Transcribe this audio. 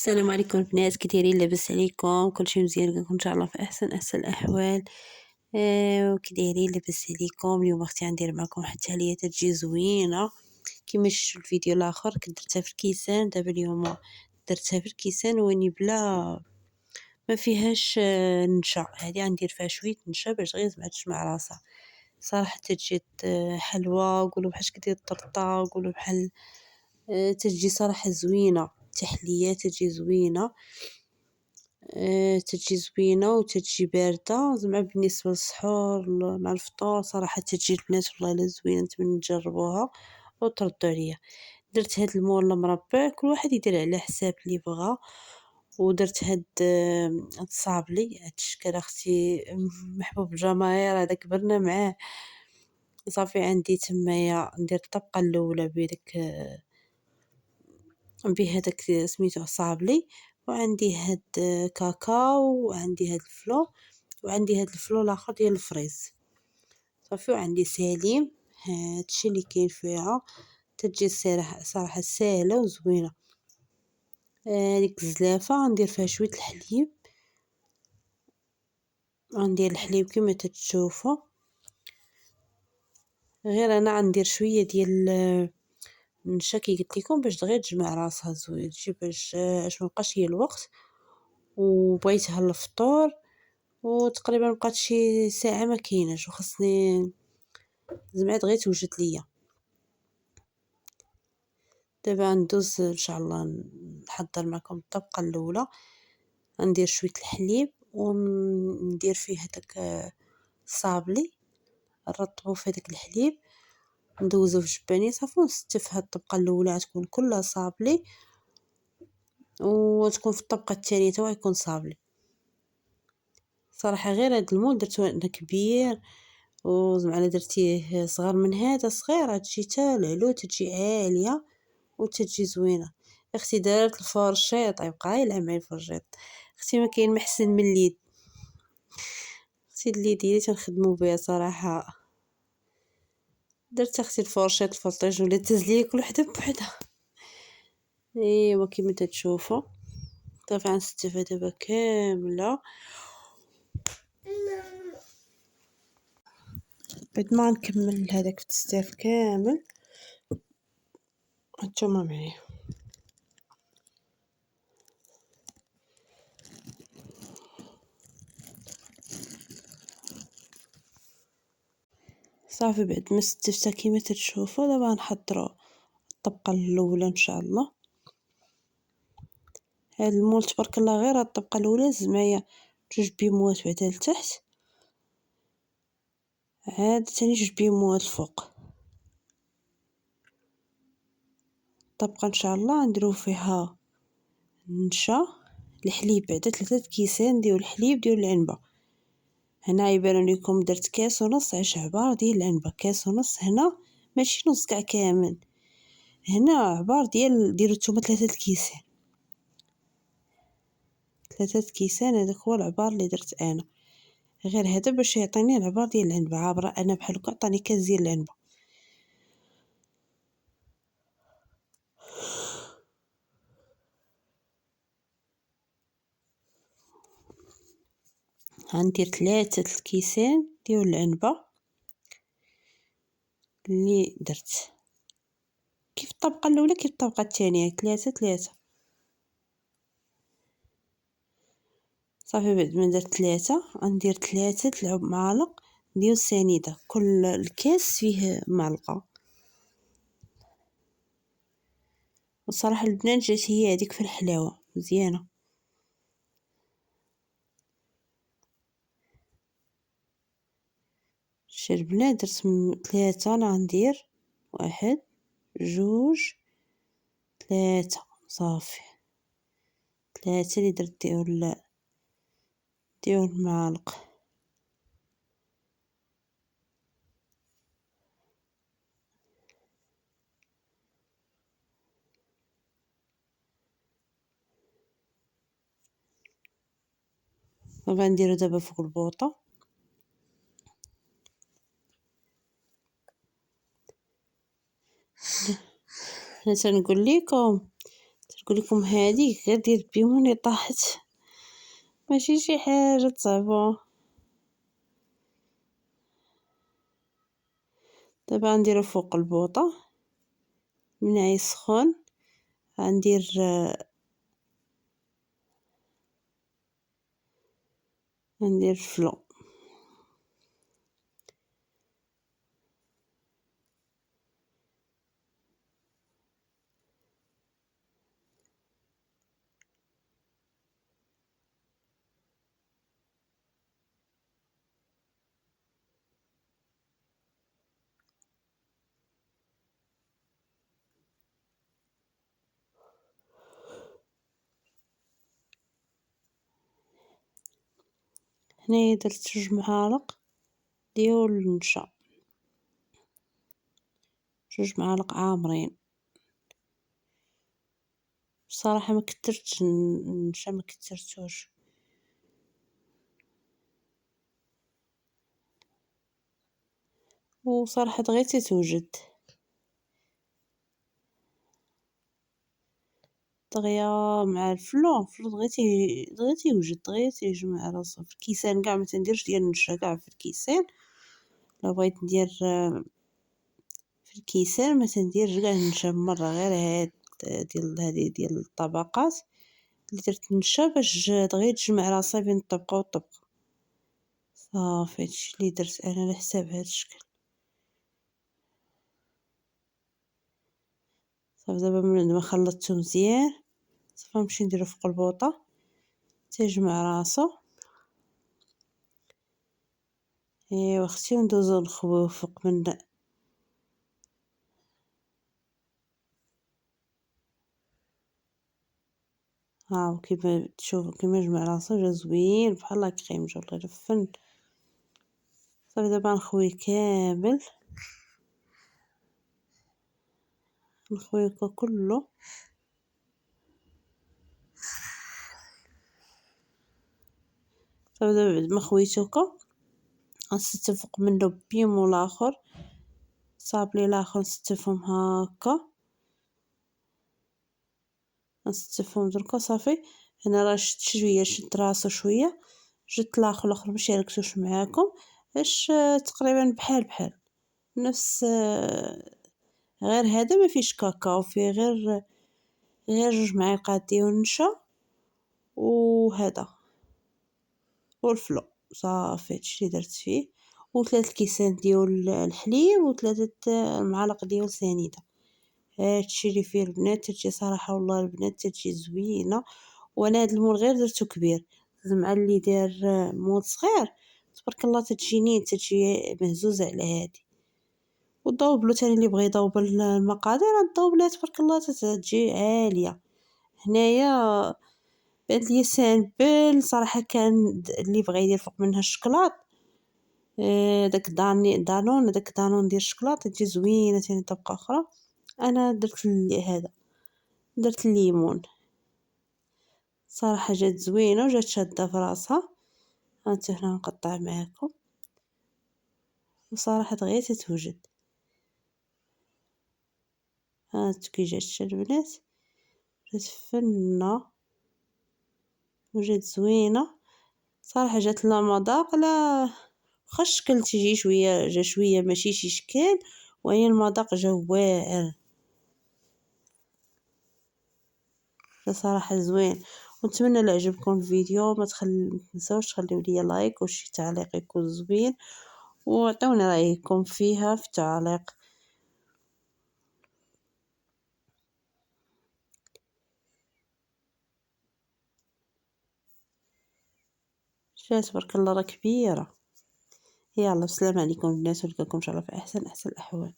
السلام عليكم البنات، كي دايرين؟ لاباس عليكم؟ كلشي مزيان؟ كنكون ان شاء الله في احسن الاحوال. وكي دايرين؟ لاباس عليكم؟ اليوم اختي غندير معكم واحد التحليه تجي زوينه كيما شفتوا الفيديو الاخر. كنت درتها في الكيسان، دابا اليوم درتها في الكيسان واني بلا ما فيهاش نشا. هذه غندير فيها شويه نشا باش غير زعما تجمع راسها. صراحه تجي حلوه، قولوا بحال كدير الطرطه، قولوا بحال تجي صراحه زوينه. تحليه تجي زوينه، تجي زوينه وتجي بارده زعما بالنسبه للسحور مع الفطور. صراحه تجي البنات والله الا زوينه، نتمنى تجربوها وتردوا عليا. درت هاد المول المربع، كل واحد يدير على حساب اللي بغا. ودرت هاد الصابلي، هاد الشكل اختي محبوب الجماهير، هذا كبرنا معاه. صافي عندي تمايا ندير الطبقه الاولى بهذاك سميتو صابلي، وعندي هاد كاكاو، وعندي هاد الفلو، وعندي هاد الفلو الاخر ديال الفريز. صافي وعندي سليم. هادشي اللي كاين فيها. تجي صراحه ساهله وزوينه. ديك الزلافه غندير فيها شويه الحليب، غندير الحليب كما تتشوفوا. غير انا غندير شويه ديال النشا كي قلت لكم باش دغيا تجمع راسها زوين، تجي باش مابقاش هي الوقت. وبغيتها للفطور، وتقريبا بقات شي ساعه ما كايناش، وخصني زعما دغيا توجد ليا. دابا ندوز ان شاء الله نحضر معكم الطبقه الاولى. ندير شويه الحليب وندير فيه هذاك الصابلي، نرطبو في هذاك الحليب، ندوزو في جباني صافي ونستف. هاد الطبقه الاولى تكون كلها صابلي، وتكون في الطبقه الثانيه تا يكون صابلي. صراحه غير هاد المول درتو انا كبير، وزعما درتيه صغر من هذا صغيره تجي تا العلو تجي عاليه وتجي زوينه. اختي دارت الفرشيط، يبقى يلعب معايا الفرشيط. اختي ما كاين محسن من اليد. اختي اليد ديالي تنخدموا بها صراحه. درت اختي الفرشيط الفلطيج ولا تزليه كل وحده بوحدها. ايوا كيما تتشوفوا صافي غنستفها دابا كامله. بعد ما نكمل هذاك التستاف كامل هانتوما معايا. صافي بعد ما استفتها كيما تتشوفوا دابا نحضروا الطبقه الاولى ان شاء الله. هاد المول تبارك الله غير هاد الطبقه الاولى زعما 2 بيموات بعدا لتحت، عاد ثاني 2 بيموات الفوق. الطبقه ان شاء الله نديرو فيها النشا، الحليب بعدا 3 كيسان ديال الحليب ديال العنبه. هنا يبان لكم درت كاس ونص عبار ديال العنبه، كاس ونص هنا ماشي نص كاع كامل. هنا عبار ديروا نتوما 3 كيسان، 3 كيسان. هذاك هو العبار اللي درت انا. غير هذا باش يعطيني العبار ديال العنبه، عابره انا بحال هكا عطاني كاس ديال العنبه. غندير 3 الكيسان ديال العنبه اللي درت كيف الطبقه الاولى كيف الطبقه الثانيه، 3 صافي. بعد ما درت 3 غندير 3 معالق ديال السنيده، كل الكاس فيه معلقه. وصراحه البنات جات هي هذيك في الحلاوه مزيانه. شي البنات درت 3. انا غندير 1 2 3 صافي. 3 اللي درت ديال المعالق. غنديرو دابا فوق البوطه. نسى نقول لكم نقول لكم هذه غير ديال بيموني طاحت، ماشي شي حاجة صعبة. دابا غنديرو فوق البوطة من يسخن، غندير الفلو. هنايا درت 2 معالق ديال النشا، 2 معالق عامرين. بصراحة ما كترتش النشا، ما كترتوش. وصراحة دغيا توجد دغيا مع الفلو دغيا تيوجد، دغيا تيجمع راسو في الكيسان كاع. ما تنديرش ديال النشا كاع في الكيسان. لا بغيت ندير في الكيسان ما تنديرش كاع النشا مرة، غير هاد ديال هذه ديال الطبقات اللي درت النشا باش دغيا تجمع راسها بين الطبقة والطبقة. صافي هادشي اللي درت انا على حساب هاد الشكل. صافي دابا من ما خلطته مزيان صافي نمشي نديرو فوق البوطة تيجمع راسو. ايوا اختي، وندوزو نخويو فوق من ها كيما تشوفوا كيما جمع راسو جا زوين بحال كريم، جا والله فن. صافي دابا نخوي كامل، نخوي كله. صافي دابا بعد ما خويتو غنستف منو بيمو لاخر، صابلي لاخر نستفهم هكا، نستفهم دركا. صافي هنا راه شدت شويه، شدت راسو شويه، جبت الاخر باش يركزوش معاكم، باش تقريبا بحال نفس غير هذا ما فيش كاكاو، فيه غير 2 معالق ديال النشا وهذا والفلو. صافي هادشي اللي درت فيه، و3 كيسان ديال الحليب، و3 معالق ديال سنيده. هادشي اللي فيه البنات تجي صراحه والله البنات تجي زوينه. وانا هاد المول غير درتو كبير، مع اللي دار مول صغير تبارك الله تجي مهزوزه على هادي. وضوبلو تاني اللي بغى يضوبل المقادير نضوبلها تبارك الله تجي عاليه. هنايا بانت ليا سامبل صراحه، كان اللي بغى يدير فوق منها الشكلاط داك دانون ديال الشكلاط تجي زوينه. تاني طبقه اخرى انا درت هذا، درت الليمون. صراحه جات زوينه وجات شاده في راسها. هانتو هنا نقطع معاكم، وصراحه دغيا تتوجد. هانتو كي جات البنات جات فنه وجات زوينه صراحه. جات لا مذاق لا واخا الشكل تيجي شويه، جا شويه ماشي شي شكل، وهي المذاق جا واعر، جا صراحه زوين. ونتمنى لا عجبكم الفيديو. ما تنساوش تخليو لي لايك وشي تعليق يكون زوين، وعطيوني رايكم فيها في التعليق. شات تبارك الله راه كبيره. يلا السلام عليكم البنات، ونلقاكم ان شاء الله في احسن الاحوال.